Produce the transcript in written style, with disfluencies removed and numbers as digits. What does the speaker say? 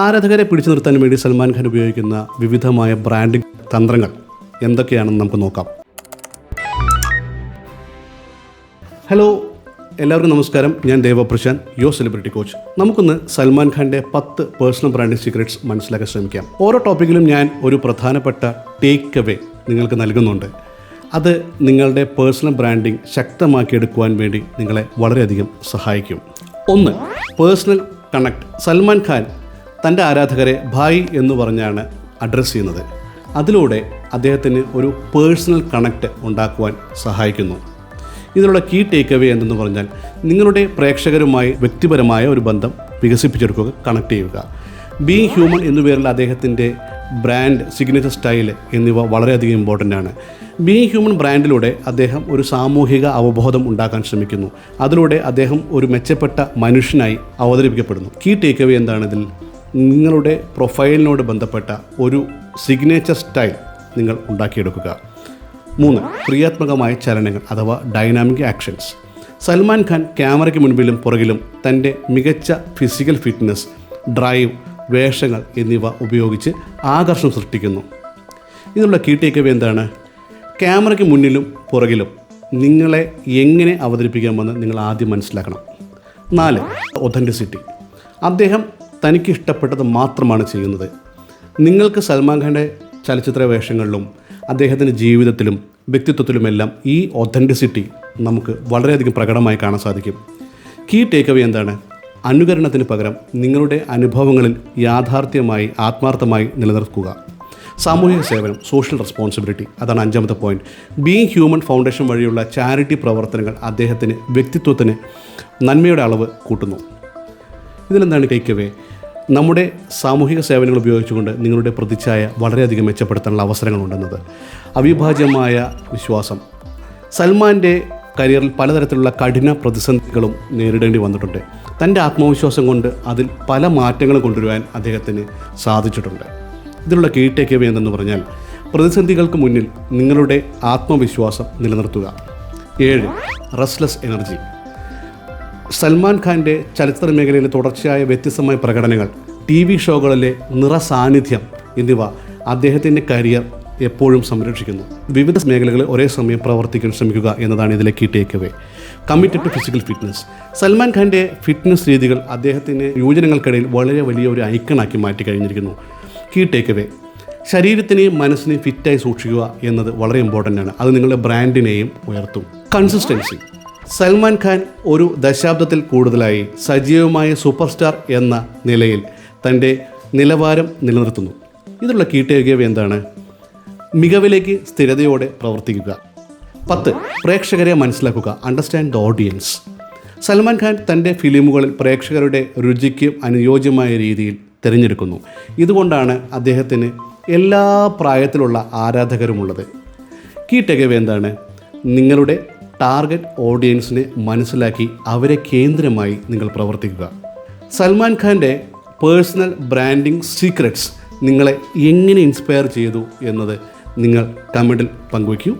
ആരാധകരെ പിടിച്ചു നിർത്താൻ വേണ്ടി സൽമാൻ ഖാൻ ഉപയോഗിക്കുന്ന വിവിധമായ ബ്രാൻഡിംഗ് തന്ത്രങ്ങൾ എന്തൊക്കെയാണെന്ന് നമുക്ക് നോക്കാം. ഹലോ, എല്ലാവർക്കും നമസ്കാരം. ഞാൻ ദേവപ്രശാന്ത്, യുവർ സെലിബ്രിറ്റി കോച്ച്. നമുക്കൊന്ന് സൽമാൻ ഖാൻ്റെ 10 പേഴ്സണൽ ബ്രാൻഡിംഗ് സീക്രറ്റ്സ് മനസ്സിലാക്കാൻ ശ്രമിക്കാം. ഓരോ ടോപ്പിക്കിലും ഞാൻ ഒരു പ്രധാനപ്പെട്ട ടേക്ക് അവേ നിങ്ങൾക്ക് നൽകുന്നുണ്ട്. അത് നിങ്ങളുടെ പേഴ്സണൽ ബ്രാൻഡിംഗ് ശക്തമാക്കിയെടുക്കുവാൻ വേണ്ടി നിങ്ങളെ വളരെയധികം സഹായിക്കും. 1. Personal connect. സൽമാൻ ഖാൻ തൻ്റെ ആരാധകരെ ഭായ് എന്ന് പറഞ്ഞാണ് അഡ്രസ്സ് ചെയ്യുന്നത്. അതിലൂടെ അദ്ദേഹത്തിന് ഒരു പേഴ്സണൽ കണക്ട് ഉണ്ടാക്കുവാൻ സഹായിക്കുന്നു. ഇതിനുള്ള കീ ടേക്ക് അവേ എന്തെന്ന് പറഞ്ഞാൽ നിങ്ങളുടെ പ്രേക്ഷകരുമായി വ്യക്തിപരമായ ഒരു ബന്ധം വികസിപ്പിച്ചെടുക്കുക, കണക്ട് ചെയ്യുക. ബീയിങ് ഹ്യൂമൻ എന്നു പേരിൽ അദ്ദേഹത്തിൻ്റെ ബ്രാൻഡ്, സിഗ്നേച്ചർ സ്റ്റൈൽ എന്നിവ വളരെയധികം ഇമ്പോർട്ടൻ്റ് ആണ്. ബീയിങ് ഹ്യൂമൻ ബ്രാൻഡിലൂടെ അദ്ദേഹം ഒരു സാമൂഹിക അവബോധം ഉണ്ടാക്കാൻ ശ്രമിക്കുന്നു. അതിലൂടെ അദ്ദേഹം ഒരു മെച്ചപ്പെട്ട മനുഷ്യനായി അവതരിപ്പിക്കപ്പെടുന്നു. കീ ടേക്ക് അവേ എന്താണ്? ഇതിൽ നിങ്ങളുടെ പ്രൊഫൈലിനോട് ബന്ധപ്പെട്ട ഒരു സിഗ്നേച്ചർ സ്റ്റൈൽ നിങ്ങൾ ഉണ്ടാക്കിയെടുക്കുക. 3. ക്രിയാത്മകമായ ചലനങ്ങൾ അഥവാ ഡൈനാമിക് ആക്ഷൻസ്. സൽമാൻ ഖാൻ ക്യാമറയ്ക്ക് മുൻപിലും പുറകിലും തൻ്റെ മികച്ച ഫിസിക്കൽ ഫിറ്റ്നസ്, ഡ്രൈവ്, വേഷങ്ങൾ എന്നിവ ഉപയോഗിച്ച് ആകർഷണം സൃഷ്ടിക്കുന്നു. ഇതിനുള്ള കീ ടേക്ക് അവേ എന്താണ്? ക്യാമറയ്ക്ക് മുന്നിലും പുറകിലും നിങ്ങളെ എങ്ങനെ അവതരിപ്പിക്കാമെന്ന് നിങ്ങൾ ആദ്യം മനസ്സിലാക്കണം. 4. ഒതൻറ്റിസിറ്റി. അദ്ദേഹം തനിക്ക് ഇഷ്ടപ്പെട്ടത് മാത്രമാണ് ചെയ്യുന്നത്. നിങ്ങൾക്ക് സൽമാൻ ഖാൻ്റെ ചലച്ചിത്ര വേഷങ്ങളിലും അദ്ദേഹത്തിൻ്റെ ജീവിതത്തിലും വ്യക്തിത്വത്തിലുമെല്ലാം ഈ ഒതൻറ്റിസിറ്റി നമുക്ക് വളരെയധികം പ്രകടമായി കാണാൻ സാധിക്കും. കീ ടേക്ക് അവേ എന്താണ്? അനുകരണത്തിന് പകരം നിങ്ങളുടെ അനുഭവങ്ങളിൽ യാഥാർത്ഥ്യമായി, ആത്മാർത്ഥമായി നിലനിർത്തുക. സാമൂഹിക സേവനം, സോഷ്യൽ റെസ്പോൺസിബിലിറ്റി, അതാണ് 5ാമത്തെ പോയിന്റ്. ബീയിങ് ഹ്യൂമൻ ഫൗണ്ടേഷൻ വഴിയുള്ള ചാരിറ്റി പ്രവർത്തനങ്ങൾ അദ്ദേഹത്തിന് വ്യക്തിത്വത്തിന് നന്മയുടെ അളവ് കൂട്ടുന്നു. ഇതിലെന്താണ് ടേക്ക് അവേ? നമ്മുടെ സാമൂഹിക സേവനങ്ങൾ ഉപയോഗിച്ചുകൊണ്ട് നിങ്ങളുടെ പ്രതിച്ഛായ വളരെയധികം മെച്ചപ്പെടുത്താനുള്ള അവസരങ്ങളുണ്ടെന്നത്. അവിഭാജ്യമായ വിശ്വാസം. സൽമാൻ്റെ കരിയറിൽ പലതരത്തിലുള്ള കഠിന പ്രതിസന്ധികളും നേരിടേണ്ടി വന്നിട്ടുണ്ട്. തൻ്റെ ആത്മവിശ്വാസം കൊണ്ട് അതിൽ പല മാറ്റങ്ങളും കൊണ്ടുവരുവാൻ അദ്ദേഹത്തിന് സാധിച്ചിട്ടുണ്ട്. ഇതിലുള്ള കീ ടേക്ക് അവേ എന്തെന്ന് പറഞ്ഞാൽ പ്രതിസന്ധികൾക്ക് മുന്നിൽ നിങ്ങളുടെ ആത്മവിശ്വാസം നിലനിർത്തുക. 7. Restless energy. സൽമാൻ ഖാൻ്റെ ചലച്ചിത്ര മേഖലയിലെ തുടർച്ചയായ വ്യത്യസ്തമായ പ്രകടനങ്ങൾ, TV ഷോകളിലെ നിറസാന്നിധ്യം എന്നിവ അദ്ദേഹത്തിൻ്റെ കരിയർ എപ്പോഴും സംരക്ഷിക്കുന്നു. വിവിധ മേഖലകളിൽ ഒരേ സമയം പ്രവർത്തിക്കാൻ ശ്രമിക്കുക എന്നതാണ് ഇതിലെ key takeaway. Committed to physical fitness. Salman ഖാൻ്റെ ഫിറ്റ്നസ് രീതികൾ അദ്ദേഹത്തിന് യുവജനങ്ങൾക്കിടയിൽ വളരെ വലിയ ഒരു ഐക്കണാക്കി മാറ്റി കഴിഞ്ഞിരിക്കുന്നു. Key take away. ശരീരത്തിനെയും മനസ്സിനെയും ഫിറ്റായി സൂക്ഷിക്കുക എന്നത് വളരെ ഇമ്പോർട്ടൻ്റ് ആണ്. അത് നിങ്ങളുടെ ബ്രാൻഡിനെയും ഉയർത്തും. കൺസിസ്റ്റൻസി. സൽമാൻ ഖാൻ ഒരു ദശാബ്ദത്തിൽ കൂടുതലായി സജീവമായ സൂപ്പർ സ്റ്റാർ എന്ന നിലയിൽ തൻ്റെ നിലവാരം നിലനിർത്തുന്നു. ഇതിലുള്ള കീ ടേക്ക് അവേ എന്താണ്? മികവിലേക്ക് സ്ഥിരതയോടെ പ്രവർത്തിക്കുക. 10. പ്രേക്ഷകരെ മനസ്സിലാക്കുക. Understand the audience. Salman Khan തൻ്റെ ഫിലിമുകളിൽ പ്രേക്ഷകരുടെ രുചിക്ക് അനുയോജ്യമായ രീതിയിൽ തിരഞ്ഞെടുക്കുന്നു. ഇതുകൊണ്ടാണ് അദ്ദേഹത്തിന് എല്ലാ പ്രായത്തിലുള്ള ആരാധകരുമുള്ളത്. കീ ടേക്ക് അവേ എന്താണ്? നിങ്ങളുടെ ടാർഗറ്റ് ഓഡിയൻസിനെ മനസ്സിലാക്കി അവരെ കേന്ദ്രമായി നിങ്ങൾ പ്രവർത്തിക്കുക. സൽമാൻ ഖാൻ്റെ പേഴ്സണൽ ബ്രാൻഡിംഗ് സീക്രറ്റ്സ് നിങ്ങളെ എങ്ങനെ ഇൻസ്പയർ ചെയ്തു എന്നത് നിങ്ങൾ കമൻറ്റിൽ പങ്കുവയ്ക്കൂ.